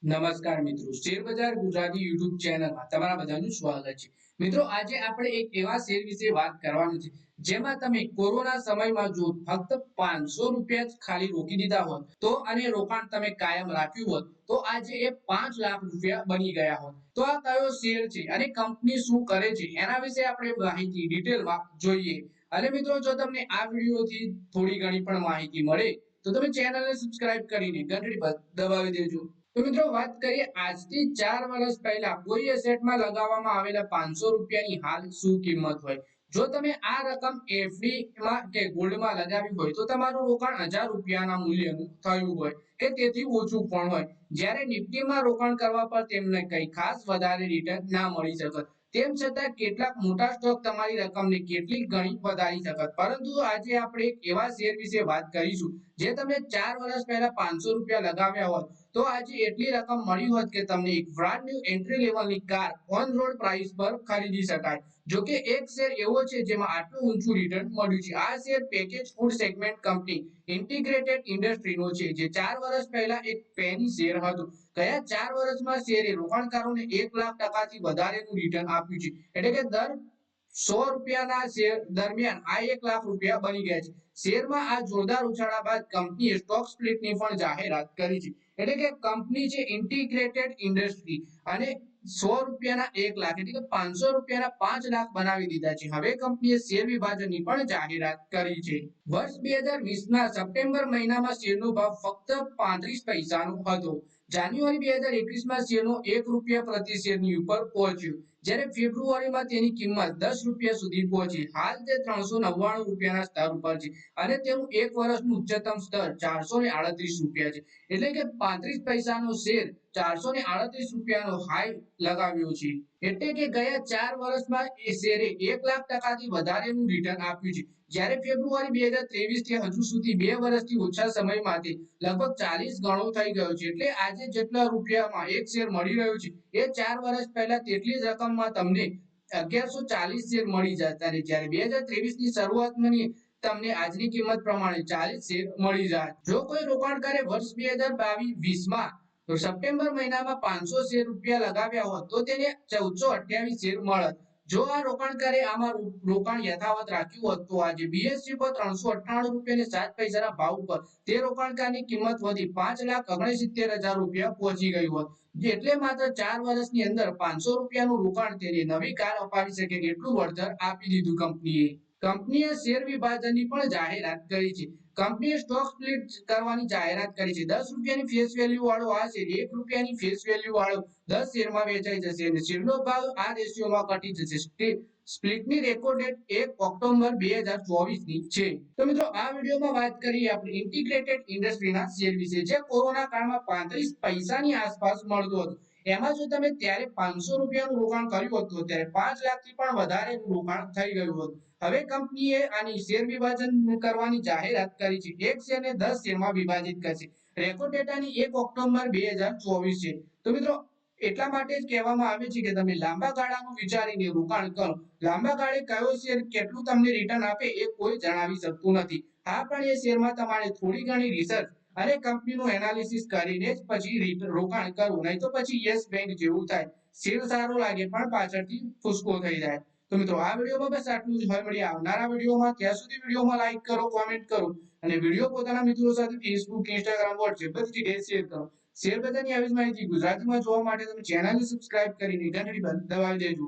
નમસ્કાર મિત્રો, શેર બજાર ગુજરાતી યુટ્યુબ ચેનલમાં તમારા બધાનું સ્વાગત છે. મિત્રો, આજે આપણે એક એવા શેર વિશે વાત કરવાનું છે જેમાં તમે કોરોના સમયમાં જો ફક્ત 500 રૂપિયા જ ખાલી રોકી દીધા હોત તો અને રોકાણ તમે કાયમ રાખ્યું હોત તો આજે એ 5 લાખ રૂપિયા બની ગયા હોત. તો આ કયો શેર છે અને કંપની શું કરે છે એના વિશે આપણે માહિતી ડિટેલમાં જોઈએ. અને મિત્રો, જો તમને આ વિડીયોથી થોડી ઘણી પણ માહિતી મળે તો તમે ચેનલને સબસ્ક્રાઇબ કરીને ઘંટડી પર દબાવી દેજો. તો મિત્રો, વાત કરીએ આજથી 4 વર્ષ પહેલા કોઈ એસેટમાં લગાવવામાં આવેલા 500 રૂપિયાની હાલ શું કિંમત હોય. જો તમે આ રકમ એફડી માં કે ગોલ્ડમાં લગાવી હોય તો તમારું રોકાણ 1000 રૂપિયાના મૂલ્યનું થયું હોય કે તેથી ઓછું પણ હોય. જ્યારે નિફ્ટીમાં રોકાણ કરવા પર તેમને કઈ ખાસ વધારે રિટર્ન ના મળી શકત. તેમ છતાં કેટલાક મોટા સ્ટોક તમારી રકમને કેટલીક ગણી વધારી શકત. પરંતુ આજે આપણે એક એવા શેર વિશે વાત કરીશું જે તમે 4 વર્ષ પહેલા 500 રૂપિયા લગાવ્યા હોત તો આજે એટલી રકમ મળી હોત કે તમને એક બ્રાન્ડ ન્યુ એન્ટ્રી લેવલની કાર ઓન રોડ પ્રાઇસ પર ખરીદી શકાય. જો કે એક શેર એવો છે જેમાં આટલું ઊંચું રિટર્ન મળ્યું છે. આ share package food segment company integrated ઇન્ડસ્ટ્રીનો છે જે 4 વર્ષ પહેલા એક પેની શેર હતો. ગયા 4 વર્ષમાં શેરે રોકાણકારોને 1 લાખ ટકાથી વધારેનું રિટર્ન આપ્યું છે. એટલે કે દર 100 રૂપિયાના શેર દરમિયાન આ 1 લાખ રૂપિયા બની ગયા છે. શેરમાં આ જોરદાર ઉછાળા બાદ કંપનીએ સ્ટોક સ્પ્લિટની પણ જાહેરાત કરી છે. એટલે કે કંપની છે ઇન્ટિગ્રેટેડ ઇન્ડસ્ટ્રી અને 100 રૂપિયાના 1 લાખ એટલે કે 500 રૂપિયાના 5 લાખ બનાવી દીધા છે. હવે કંપનીએ શેર વિભાજનની પણ જાહેરાત કરી છે. વર્ષ 2020ના સપ્ટેમ્બર મહિનામાં શેરનો ભાવ ફક્ત 35 પૈસાનો હતો. જાન્યુઆરી 2021માં શેરનો 1 રૂપિયા પ્રતિ શેરની ઉપર પહોંચ્યો. જ્યારે ફેબ્રુઆરીમાં તેની કિંમત 10 રૂપિયા સુધી પહોંચી. હાલ તે 399 રૂપિયાના સ્તર ઉપર છે અને તેનું એક વર્ષનું ઉચ્ચતમ સ્તર 438 રૂપિયા છે. એટલે કે 35 પૈસાનો શેર 438 રૂપિયાનો હાઈ લગાવ્યો છે. એટલે કે ગયા 4 વર્ષમાં એ શેરે 1 લાખ ટકાથી વધારેનું રિટર્ન આપ્યું છે. જ્યારે ફેબ્રુઆરી 2023 થી હજુ સુધી 2 વર્ષથી ઓછા સમયમાં તે લગભગ 40 ગણો થઈ ગયો છે. એટલે આજે જેટલા રૂપિયામાં એક શેર મળી રહ્યો છે એ 4 વર્ષ પહેલા તેટલી જ રકમમાં તમને 1140 શેર મળી જતા. અને જ્યારે 2023ની શરૂઆતમાં તમને આજની કિંમત પ્રમાણે 40 શેર મળી જાય. જો કોઈ રોકાણકારે વર્ષ 2022માં સપ્ટેમ્બર મહિનામાં 500 શેર રૂપિયા લગાવ્યા હોત તો તેને 1428 શેર મળત. જો આ રોકાણકારે આમાં રોકાણ યથાવત રાખ્યું હોત તો આજે બીએસસી પર 398 રૂપિયા 7 પૈસાના ભાવ પર તે રોકાણકારની કિંમત વધી 5,69,000 રૂપિયા પહોંચી ગઈ હોત. એટલે માત્ર 4 વર્ષની અંદર 500 રૂપિયાનું રોકાણ તેને નવી કાર અપાવી શકે એટલું વળતર આપી દીધું કંપનીએ. કંપનીએ શેર વિભાજનની પણ જાહેરાત કરી છે. કંપનીએ સ્ટોક સ્પ્લિટ કરવાની જાહેરાત કરી છે. 10 રૂપિયાની ફેસ વેલ્યુ વાળો આ શેર 1 રૂપિયાની ફેસ વેલ્યુ વાળો 10 શેરમાં વેચાઈ જશે અને શેરનો ભાવ આ રેશિયોમાં ઘટી જશે. સ્પ્લિટની રેકોર્ડ ડેટ 1 ઓક્ટોબર 2024ની છે. તો મિત્રો, આ વિડીયોમાં વાત કરીએ આપણે ઇન્ટિગ્રેટેડ ઇન્ડસ્ટ્રીના શેર વિશે જે કોરોના કાળમાં 35 પૈસાની આસપાસ મળતો હતો. એમાં જો તમે ત્યારે 500 રૂપિયાનું રોકાણ કર્યું હતું ત્યારે 5 લાખથી પણ વધારે રોકાણ થઈ ગયું હતું. હવે કંપનીએ આની શેર વિભાજન કરવાની જાહેરાત કરી છે. એક શેરને 10 શેરમાં વિભાજિત કરશે. રેકોર્ડ ડેટાની 1 ઓક્ટોબર 2024 છે. તો મિત્રો, એટલા માટે જ કહેવામાં આવે છે કે તમે લાંબા ગાળાનું વિચારીને રોકાણ કરો. લાંબા ગાળે કયો શેર કેટલું તમને રિટર્ન આપે એ કોઈ જણાવી શકતું નથી. હા, પણ એ શેરમાં તમારે થોડી ઘણી રિસર્ચ અને કંપનીનું એનાલિસિસ કરીને જ પછી રોકાણ કરવું. નહીં તો પછી યસ બેંક જેવું થાય. શેર સારો લાગે પણ પાછળથી ફુસકો થઈ જાય. તો મિત્રો, આ વિડીયોમાં બસ આટલું જ. હવે મળીએ આવનારા વિડીયોમાં. ત્યાં સુધી વિડીયોમાં લાઈક કરો, કોમેન્ટ કરો અને વિડીયો પોતાના મિત્રો સાથે ફેસબુક, ઇન્સ્ટાગ્રામ, વોટ્સએપ બધી જગ્યાએ શેર કરો. શેર બજારની આવી જ માહિતી ગુજરાતીમાં જોવા માટે તમે ચેનલને સબસ્ક્રાઇબ કરીને ઘંટડી પર દબાવી દેજો.